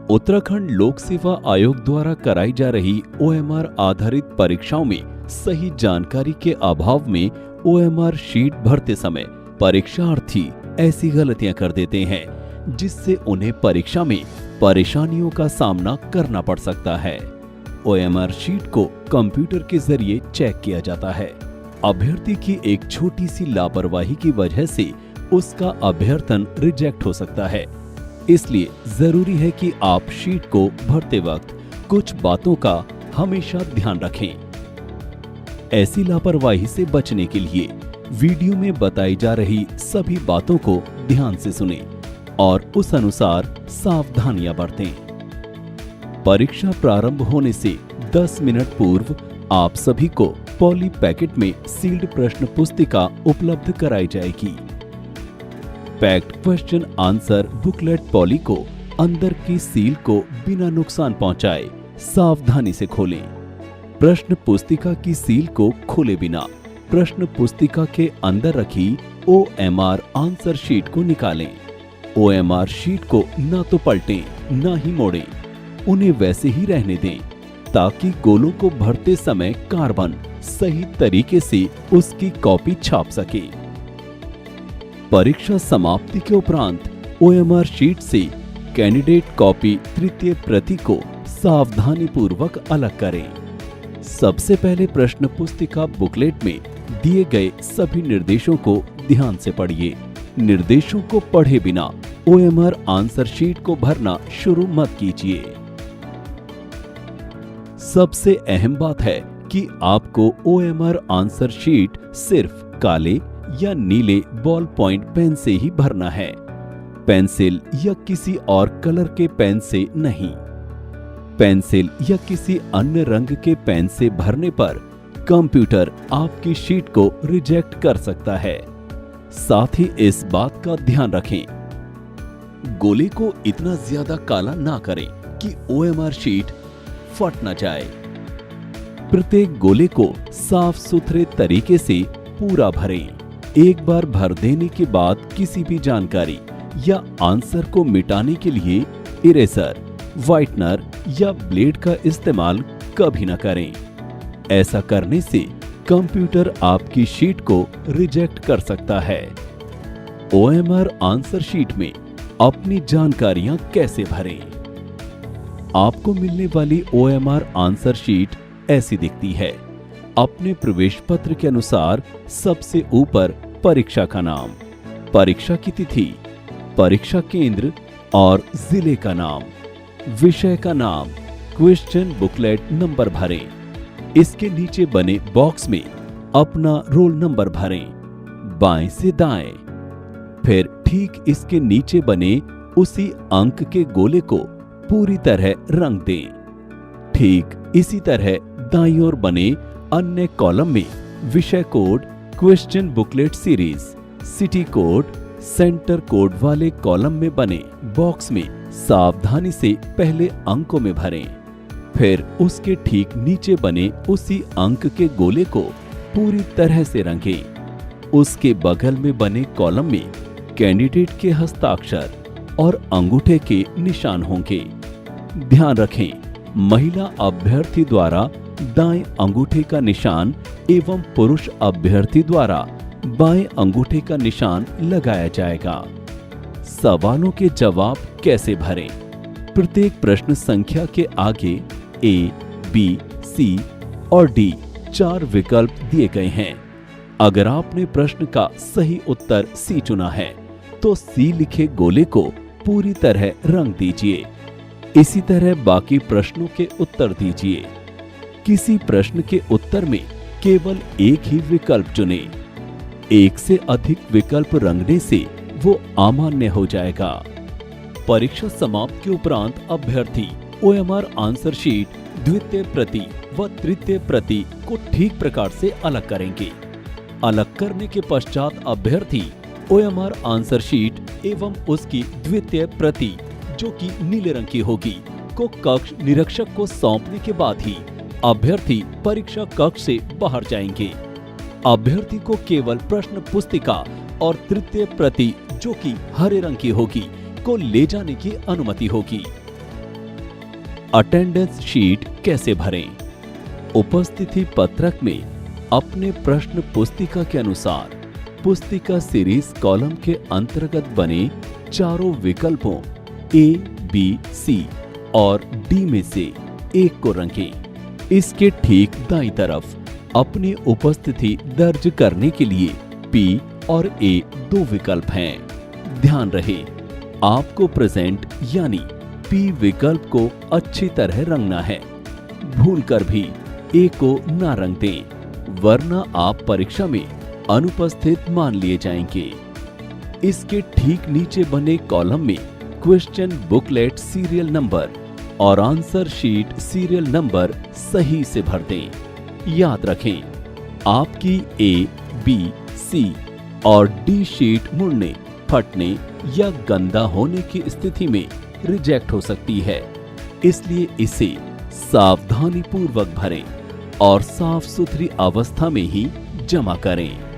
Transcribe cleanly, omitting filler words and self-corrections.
उत्तराखंड लोक सेवा आयोग द्वारा कराई जा रही ओएमआर आधारित परीक्षाओं में सही जानकारी के अभाव में ओएमआर शीट भरते समय परीक्षार्थी ऐसी गलतियां कर देते हैं जिससे उन्हें परीक्षा में परेशानियों का सामना करना पड़ सकता है। ओएमआर शीट को कंप्यूटर के जरिए चेक किया जाता है। अभ्यर्थी की एक छोटी सी लापरवाही की वजह से उसका अभ्यर्थन रिजेक्ट हो सकता है। इसलिए जरूरी है कि आप शीट को भरते वक्त कुछ बातों का हमेशा ध्यान रखें। ऐसी लापरवाही से बचने के लिए वीडियो में बताई जा रही सभी बातों को ध्यान से सुनें और उस अनुसार सावधानियां बरतें। परीक्षा प्रारंभ होने से 10 मिनट पूर्व आप सभी को पॉली पैकेट में सील्ड प्रश्न पुस्तिका उपलब्ध कराई जाएगी। Packed question answer booklet poly को अंदर की सील को बिना नुकसान पहुंचाए सावधानी से खोलें। प्रश्न पुस्तिका की सील को खोले बिना प्रश्न पुस्तिका के अंदर रखी ओएमआर आंसर शीट को निकालें। ओएमआर शीट को ना तो पलटें ना ही मोड़ें, उन्हें वैसे ही रहने दें ताकि गोलों को भरते समय कार्बन सही तरीके से उसकी कॉपी छाप सके। परीक्षा समाप्ति के उपरांत ओएमआर शीट से कैंडिडेट कॉपी तृतीय प्रति को सावधानी पूर्वक अलग करें। सबसे पहले प्रश्न पुस्तिका बुकलेट में दिए गए सभी निर्देशों को ध्यान से पढ़िए। निर्देशों को पढ़े बिना ओएमआर आंसर शीट को भरना शुरू मत कीजिए। सबसे अहम बात है कि आपको ओएमआर आंसर शीट सिर्फ काले या नीले बॉल पॉइंट पेन से ही भरना है, पेंसिल या किसी और कलर के पेन से नहीं। पेंसिल या किसी अन्य रंग के पेन से भरने पर कंप्यूटर आपकी शीट को रिजेक्ट कर सकता है। साथ ही इस बात का ध्यान रखें, गोले को इतना ज्यादा काला ना करें कि ओएमआर शीट फट न जाए। प्रत्येक गोले को साफ सुथरे तरीके से पूरा भरें। एक बार भर देने के बाद किसी भी जानकारी या आंसर को मिटाने के लिए इरेजर, व्हाइटनर या ब्लेड का इस्तेमाल कभी न करें। ऐसा करने से कंप्यूटर आपकी शीट को रिजेक्ट कर सकता है। ओएमआर आंसर शीट में अपनी जानकारियां कैसे भरें? आपको मिलने वाली ओएमआर आंसर शीट ऐसी दिखती है। अपने प्रवेश पत्र के अनुसार सबसे ऊपर परीक्षा का नाम, परीक्षा की तिथि, परीक्षा केंद्र और जिले का नाम, विषय का नाम, क्वेश्चन बुकलेट नंबर भरें। इसके नीचे बने बॉक्स में अपना रोल नंबर भरें, बाएं से दाएं। फिर ठीक इसके नीचे बने उसी अंक के गोले को पूरी तरह रंग दें। ठीक इसी तरह दाईं ओर बने अन्य कॉलम में विषय code, question booklet series, city code, centre code वाले कॉलम में बने बॉक्स में सावधानी से पहले अंकों में भरें। फिर उसके ठीक नीचे बने उसी अंक के गोले को पूरी तरह से रंगें। उसके बगल में बने कॉलम में कैंडिडेट के हस्ताक्षर और अंगूठे के निशान होंगे। ध्यान रखें, महिला अभ्यर्थी द्वारा दाएं अंगूठे का निशान एवं पुरुष अभ्यर्थी द्वारा बाएं अंगूठे का निशान लगाया जाएगा। सवालों के जवाब कैसे भरें? प्रत्येक प्रश्न संख्या के आगे ए, बी, सी और डी 4 विकल्प दिए गए हैं। अगर आपने प्रश्न का सही उत्तर सी चुना है तो सी लिखे गोले को पूरी तरह रंग दीजिए। इसी तरह बाकी प्रश्नों के उत्तर दीजिए। किसी प्रश्न के उत्तर में केवल एक ही विकल्प चुनें। एक से अधिक विकल्प रंगने से वो अमान्य हो जाएगा। परीक्षा समाप्त के उपरांत अभ्यर्थी ओएमआर आंसर शीट द्वितीय प्रति व तृतीय प्रति को ठीक प्रकार से अलग करेंगे। अलग करने के पश्चात अभ्यर्थी ओएमआर आंसर शीट एवं उसकी द्वितीय प्रति, जो कि नीले रंग की होगी, को कक्ष निरीक्षक को सौंपने के बाद ही अभ्यर्थी परीक्षा कक्ष से बाहर जाएंगे। अभ्यर्थी को केवल प्रश्न पुस्तिका और तृतीय प्रति, जो कि हरे रंग की होगी, को ले जाने की अनुमति होगी। अटेंडेंस शीट कैसे भरें? उपस्थिति पत्रक में अपने प्रश्न पुस्तिका के अनुसार पुस्तिका सीरीज कॉलम के अंतर्गत बने चारों विकल्पों ए, बी, सी और डी में से एक को रखें। इसके ठीक दाईं तरफ अपनी उपस्थिति दर्ज करने के लिए पी और ए दो विकल्प हैं। ध्यान रहे, आपको प्रेजेंट यानी पी विकल्प को अच्छी तरह रंगना है। भूलकर भी ए को ना रंग दें, वरना आप परीक्षा में अनुपस्थित मान लिए जाएंगे। इसके ठीक नीचे बने कॉलम में क्वेश्चन बुकलेट सीरियल नंबर और आंसर शीट सीरियल नंबर सही से भर दें। याद रखें, आपकी ए, बी, सी और डी शीट मुड़ने, फटने या गंदा होने की स्थिति में रिजेक्ट हो सकती है, इसलिए इसे सावधानी पूर्वक भरें और साफ सुथरी अवस्था में ही जमा करें।